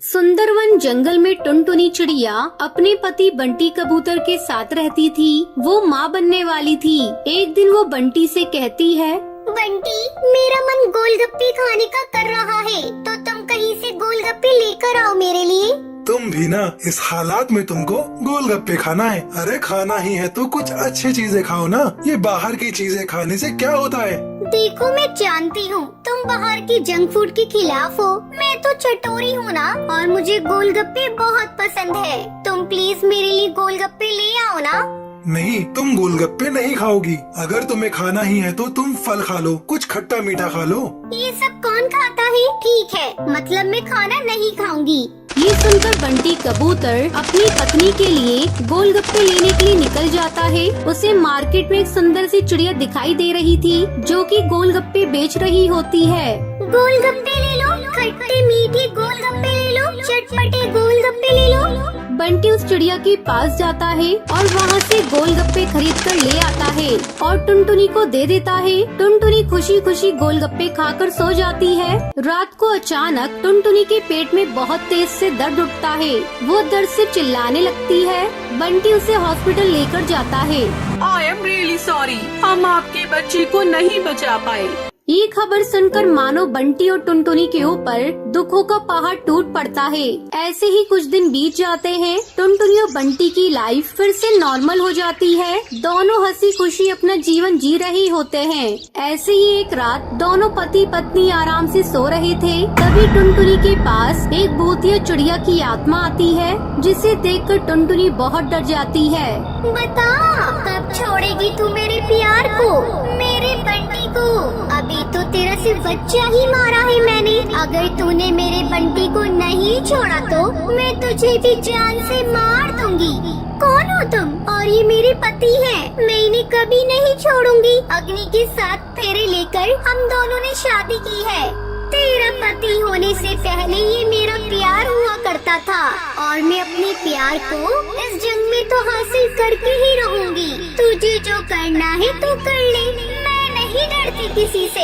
सुंदरवन जंगल में टुनटुनी चिड़िया अपने पति बंटी कबूतर के साथ रहती थी। वो माँ बनने वाली थी। एक दिन वो बंटी से कहती है, बंटी, मेरा मन गोलगप्पे खाने का कर रहा है, तो तुम कहीं से गोलगप्पे लेकर आओ मेरे लिए। तुम भी ना, इस हालात में तुमको गोलगप्पे खाना है? अरे खाना ही है तो कुछ अच्छी चीजें खाओ ना। ये बाहर की चीजें खाने से क्या होता है? देखो, मैं जानती हूँ तुम बाहर की जंक फूड के खिलाफ हो। मैं तो चटोरी हूँ ना, और मुझे गोलगप्पे बहुत पसंद है। तुम प्लीज मेरे लिए गोलगप्पे ले आओ ना। नहीं, तुम गोलगप्पे नहीं खाओगी। अगर तुम्हें खाना ही है तो तुम फल खा लो, कुछ खट्टा मीठा खा लो। ये सब कौन खाता है? ठीक है, मतलब मैं खाना नहीं खाऊंगी। ये सुनकर बंटी कबूतर अपनी पत्नी के लिए गोलगप्पे लेने के लिए निकल जाता है। उसे मार्केट में एक सुंदर सी चिड़िया दिखाई दे रही थी जो कि गोलगप्पे बेच रही होती है। गोलगप्पे ले लो, खट्टे मीठे गोलगप्पे ले लो, चटपटे गोलगप्पे ले लो। बंटी उस चिड़िया के पास जाता है और वहाँ से गोलगप्पे खरीद कर ले आता है और टुनटुनी को दे देता है। टुनटुनी खुशी खुशी गोलगप्पे खाकर सो जाती है। रात को अचानक टुनटुनी के पेट में बहुत तेज से दर्द उठता है। वो दर्द से चिल्लाने लगती है। बंटी उसे हॉस्पिटल लेकर जाता है। आई एम रियली सॉरी, हम आपके बच्चे को नहीं बचा पाए। ये खबर सुनकर मानो बंटी और टुनटुनी के ऊपर दुखों का पहाड़ टूट पड़ता है। ऐसे ही कुछ दिन बीत जाते हैं। टुनटुनी और बंटी की लाइफ फिर से नॉर्मल हो जाती है। दोनों हंसी खुशी अपना जीवन जी रहे होते हैं। ऐसे ही एक रात दोनों पति पत्नी आराम से सो रहे थे। तभी टुनटुनी के पास एक भूतिया चिड़िया की आत्मा आती है, जिसे देखकर टुनटुनी बहुत डर जाती है। बता, कब छोड़ेगी तू मेरे प्यार को, मेरे बंटी को? अभी तो तेरा सिर्फ बच्चा ही मारा है मैंने। अगर तूने मेरे बंटी को नहीं छोड़ा तो मैं तुझे भी जान से मार दूंगी। कौन हो तुम? और ये मेरे पति हैं। मैं इन्हें कभी नहीं छोड़ूंगी। अग्नि के साथ फेरे लेकर हम दोनों ने शादी की है। तेरा पति होने से पहले ये मेरा प्यार हुआ करता था, और मैं अपने प्यार को इस जंग में तो हासिल करके ही रहूंगी। तुझे जो करना है तो कर ले, मैं नहीं डरती किसी से।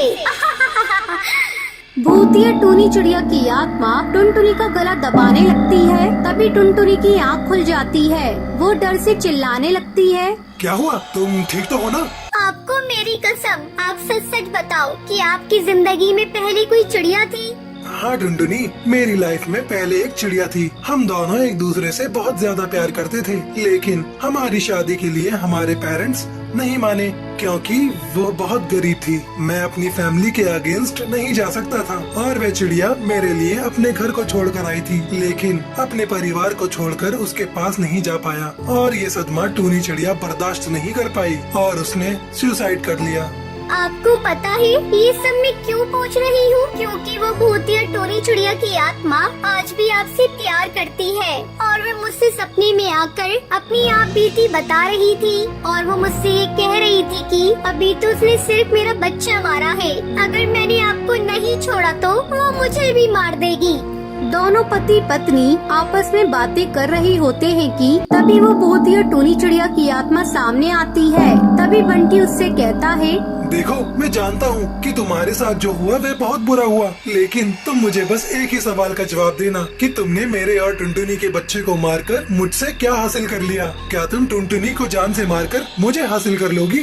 भूतिया टूनी चिड़िया की आत्मा टुनटुनी का गला दबाने लगती है। तभी टुनटुनी की आँख खुल जाती है। वो डर से चिल्लाने लगती है। क्या हुआ? तुम ठीक तो हो ना? आपको मेरी कसम, आप सच सच बताओ कि आपकी जिंदगी में पहले कोई चिड़िया थी? हाँ टुनटुनी, मेरी लाइफ में पहले एक चिड़िया थी। हम दोनों एक दूसरे से बहुत ज्यादा प्यार करते थे, लेकिन हमारी शादी के लिए हमारे पेरेंट्स नहीं माने, क्योंकि वो बहुत गरीब थी। मैं अपनी फैमिली के अगेंस्ट नहीं जा सकता था, और वह चिड़िया मेरे लिए अपने घर को छोड़कर आई थी, लेकिन अपने परिवार को छोड़कर उसके पास नहीं जा पाया। और ये सदमा टूनी चिड़िया बर्दाश्त नहीं कर पाई और उसने सुसाइड कर लिया। आपको पता है ये सब मैं क्यों पूछ रही हूँ? क्योंकि वो भूतिया टोनी चिड़िया की आत्मा आज भी आपसे प्यार करती है, और वो मुझसे सपने में आकर अपनी आप बीती बता रही थी। और वो मुझसे ये कह रही थी कि अभी तो उसने सिर्फ मेरा बच्चा मारा है, अगर मैंने आपको नहीं छोड़ा तो वो मुझे भी मार देगी। दोनों पति पत्नी आपस में बातें कर रही होते हैं कि तभी वो भूतिया टूनी चिड़िया की आत्मा सामने आती है। तभी बंटी उससे कहता है, देखो, मैं जानता हूँ कि तुम्हारे साथ जो हुआ वह बहुत बुरा हुआ, लेकिन तुम मुझे बस एक ही सवाल का जवाब देना कि तुमने मेरे और टुनटुनी के बच्चे को मारकर मुझसे क्या हासिल कर लिया? क्या तुम टुनटुनी को जान से मारकर मुझे हासिल कर लोगी?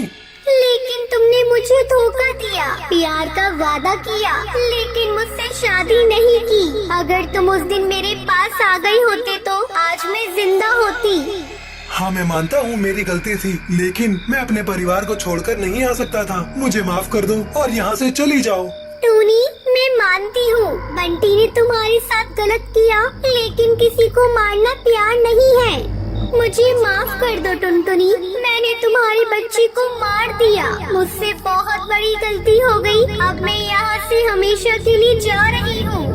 लेकिन तुमने मुझे धोखा दिया, प्यार का वादा किया, लेकिन मुझसे शादी नहीं की। अगर तुम उस दिन मेरे पास आ गई होते तो आज मैं जिंदा होती। हाँ, मैं मानता हूँ मेरी गलती थी, लेकिन मैं अपने परिवार को छोड़कर नहीं आ सकता था। मुझे माफ कर दो और यहाँ से चली जाओ। टूनी, मैं मानती हूँ बंटी ने तुम्हारे साथ गलत किया, लेकिन किसी को मारना प्यार नहीं है। मुझे माफ कर दो टुनटुनी, मैंने तुम्हारे बच्चे को मार दिया। मुझसे बहुत बड़ी गलती हो गई। अब मैं यहाँ से हमेशा के लिए जा रही हूँ।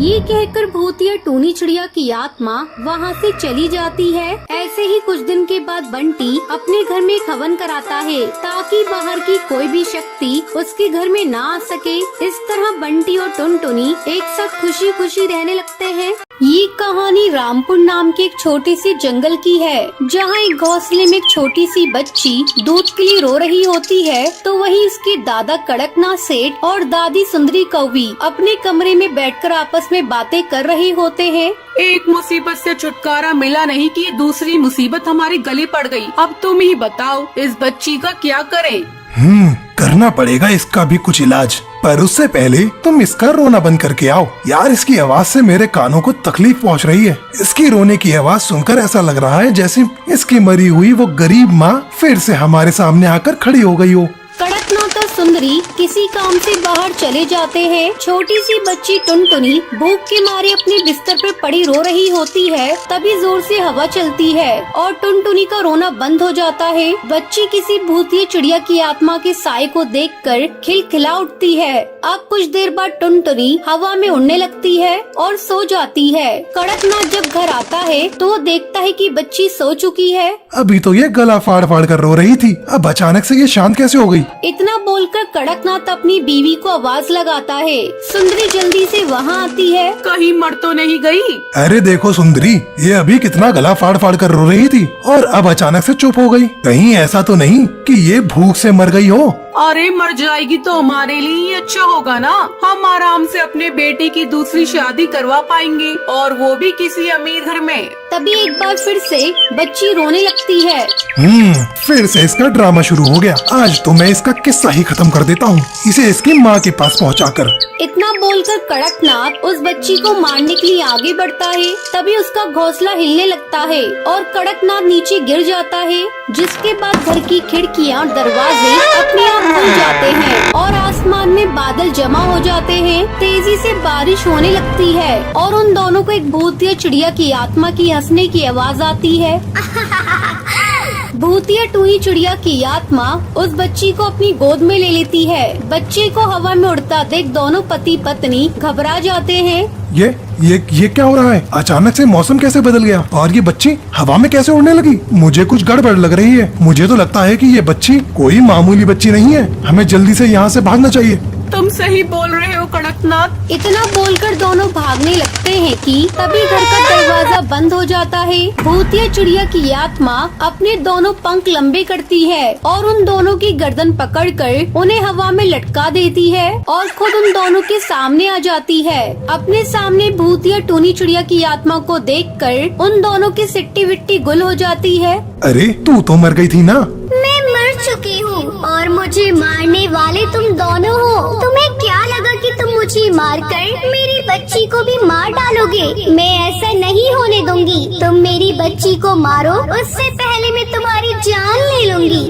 ये कहकर भूतिया टूनी चिड़िया की आत्मा वहाँ से चली जाती है। ऐसे ही कुछ दिन के बाद बंटी अपने घर में एक हवन कराता है, ताकि बाहर की कोई भी शक्ति उसके घर में ना आ सके। इस तरह बंटी और टुनटुनी एक साथ खुशी खुशी रहने लगते हैं। ये कहानी रामपुर नाम के एक छोटे से जंगल की है, जहाँ एक घोंसले में एक छोटी सी बच्ची दूध के लिए रो रही होती है, तो वहीं उसके दादा कड़कनाथ सेठ और दादी सुंदरी कौवी अपने कमरे में बैठकर आपस आपस में बातें कर रहे होते हैं। एक मुसीबत से छुटकारा मिला नहीं कि दूसरी मुसीबत हमारी गले पड़ गई। अब तुम ही बताओ इस बच्ची का क्या करें? करना पड़ेगा इसका भी कुछ इलाज, पर उससे पहले तुम इसका रोना बंद करके आओ। यार इसकी आवाज से मेरे कानों को तकलीफ पहुंच रही है। इसकी रोने की आवाज सुनकर ऐसा लग रहा है जैसे इसकी मरी हुई वो गरीब माँ फिर से हमारे सामने आकर खड़ी हो गई हो। कड़कनाथ और सुंदरी किसी काम से बाहर चले जाते हैं। छोटी सी बच्ची टुनटुनी भूख के मारे अपने बिस्तर पर पड़ी रो रही होती है। तभी जोर से हवा चलती है और टुनटुनी का रोना बंद हो जाता है। बच्ची किसी भूतिया चिड़िया की आत्मा के साए को देखकर खिलखिला उठती है। अब कुछ देर बाद टुनटुनी हवा में उड़ने लगती है और सो जाती है। कड़कनाथ जब घर आता है तो वो देखता है कि बच्ची सो चुकी है। अभी तो ये गला फाड़ फाड़ कर रो रही थी, अब अचानक से ये शांत कैसे हो गई? इतना बोलकर कड़कनाथ अपनी बीवी को आवाज लगाता है। सुंदरी जल्दी से वहाँ आती है। कहीं मर तो नहीं गई? अरे देखो सुंदरी, ये अभी कितना गला फाड़ फाड़ कर रो रही थी और अब अचानक से चुप हो गई। कहीं ऐसा तो नहीं कि ये भूख से मर गई हो? अरे मर जाएगी तो हमारे लिए ही अच्छा होगा ना। हम आराम से अपने बेटे की दूसरी शादी करवा पाएंगे और वो भी किसी अमीर घर में। तभी एक बार फिर से बच्ची रोने लगती है। फिर से इसका ड्रामा शुरू हो गया। आज तो मैं इसका किस्सा ही खत्म कर देता हूँ, इसे इसकी माँ के पास पहुँचाकर। इतना बोलकर कड़कनाथ उस बच्ची को मारने के लिए आगे बढ़ता है। तभी उसका घोंसला हिलने लगता है और कड़कनाथ नीचे गिर जाता है, जिसके बाद घर की खिड़कियाँ और दरवाजे अपने आप खुल जाते हैं और आसमान में बादल जमा हो जाते हैं। तेजी से बारिश होने लगती है और उन दोनों को एक भूतिया चिड़िया की आत्मा की हंसने की आवाज आती है। भूतिया टूही चिड़िया की आत्मा उस बच्ची को अपनी गोद में ले लेती है। बच्चे को हवा में उड़ता देख दोनों पति पत्नी घबरा जाते हैं। ये क्या हो रहा है? अचानक से मौसम कैसे बदल गया और ये बच्ची हवा में कैसे उड़ने लगी? मुझे कुछ गड़बड़ लग रही है। मुझे तो लगता है कि ये बच्ची कोई मामूली बच्ची नहीं है। हमें जल्दी से यहाँ से भागना चाहिए। तुम सही बोल रहे हो कड़कनाथ। इतना बोलकर दोनों भागने लगते हैं कि तभी घर का दरवाजा बंद हो जाता है। भूतिया चिड़िया की आत्मा अपने दोनों पंख लंबे करती है और उन दोनों की गर्दन पकड़कर उन्हें हवा में लटका देती है और खुद उन दोनों के सामने आ जाती है। अपने सामने भूतिया टूनी चिड़िया की आत्मा को देखकर उन दोनों की सिट्टी विट्टी गुल हो जाती है। अरे तू तो मर गई थी ना? मैं मर चुकी हूँ और मुझे मारने वाले तुम दोनों हो। तुम्हें क्या लगा कि तुम मुझे मारकर मेरी बच्ची को भी मार डालोगे? मैं ऐसा नहीं होने दूंगी। तुम मेरी बच्ची को मारो, उससे पहले मैं तुम्हारी जान ले लूंगी।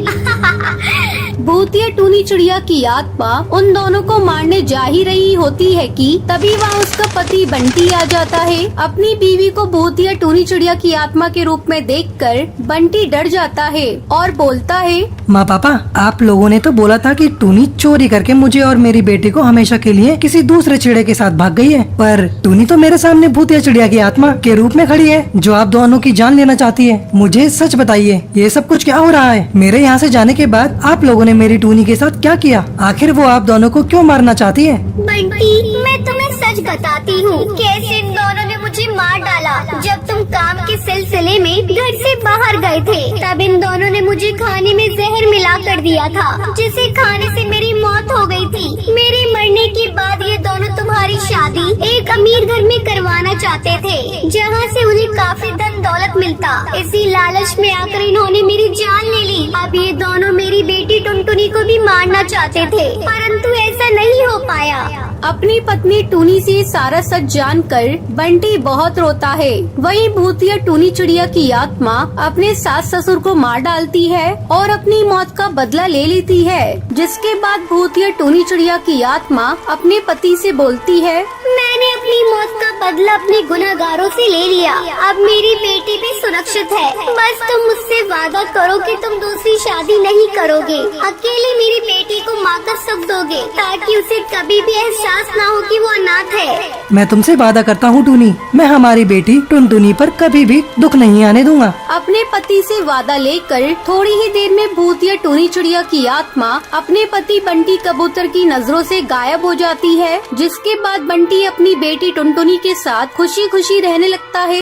भूतिया टूनी चिड़िया की आत्मा उन दोनों को मारने जा ही रही होती है कि तभी वहाँ उसका पति बंटी आ जाता है। अपनी बीवी को भूतिया टूनी चिड़िया की आत्मा के रूप में देखकर बंटी डर जाता है और बोलता है, माँ पापा, आप लोगों ने तो बोला था कि टूनी चोरी करके मुझे और मेरी बेटी को हमेशा के लिए किसी दूसरे चिड़िया के साथ भाग गई है, पर टूनी तो मेरे सामने भूतिया चिड़िया की आत्मा के रूप में खड़ी है जो आप दोनों की जान लेना चाहती है। मुझे सच बताइए, ये सब कुछ क्या हो रहा है? मेरे यहाँ से जाने के बाद आप लोगों ने मेरी टूनी के साथ क्या किया? आखिर वो आप दोनों को क्यों मारना चाहती है? बंटी, मैं तुम्हें सच बताती हूँ कैसे इन दोनों ने मुझे मार डाला। जब तुम काम के सिलसिले में घर से बाहर गए थे, तब इन दोनों ने मुझे खाने में जहर मिला कर दिया था, जिसे खाने से मेरी मौत हो गई थी। मेरे मरने के बाद ये दोनों तुम्हारी शादी एक अमीर घर में करवाना चाहते थे, जहाँ से उन्हें काफी धन दौलत मिलता। इसी लालच में आकर इन्होंने मेरी जान ले ली। अब ये दोनों मेरी बेटी टुनटुनी को भी मारना चाहते थे, परंतु ऐसा नहीं हो पाया। अपनी पत्नी टूनी से सारा सच जानकर बंटी बहुत रोता है। वहीं भूतिया टूनी चिड़िया की आत्मा अपने सास ससुर को मार डालती है और अपनी मौत का बदला ले लेती है, जिसके बाद भूतिया टूनी चिड़िया की आत्मा अपने पति से बोलती है, मैंने अपनी मौत का बदला अपने गुनहगारों से ले लिया। अब मेरी बेटी भी सुरक्षित है। बस तुम मुझसे वादा करो कि तुम दूसरी शादी नहीं करोगे, अकेले मेरी बेटी को माकर सुख दोगे, ताकि उसे कभी भी एहसास ना हो कि वो अनाथ है। मैं तुमसे वादा करता हूँ टूनी, मैं हमारी बेटी टुनटुनी पर कभी भी दुख नहीं आने दूंगा। अपने पति से वादा लेकर थोड़ी ही देर में भूतिया टूनी चिड़िया की आत्मा अपने पति बंटी कबूतर की नजरों से गायब हो जाती है, जिसके बाद बंटी अपनी बेटी टुनटुनी के साथ खुशी खुशी रहने लगता है।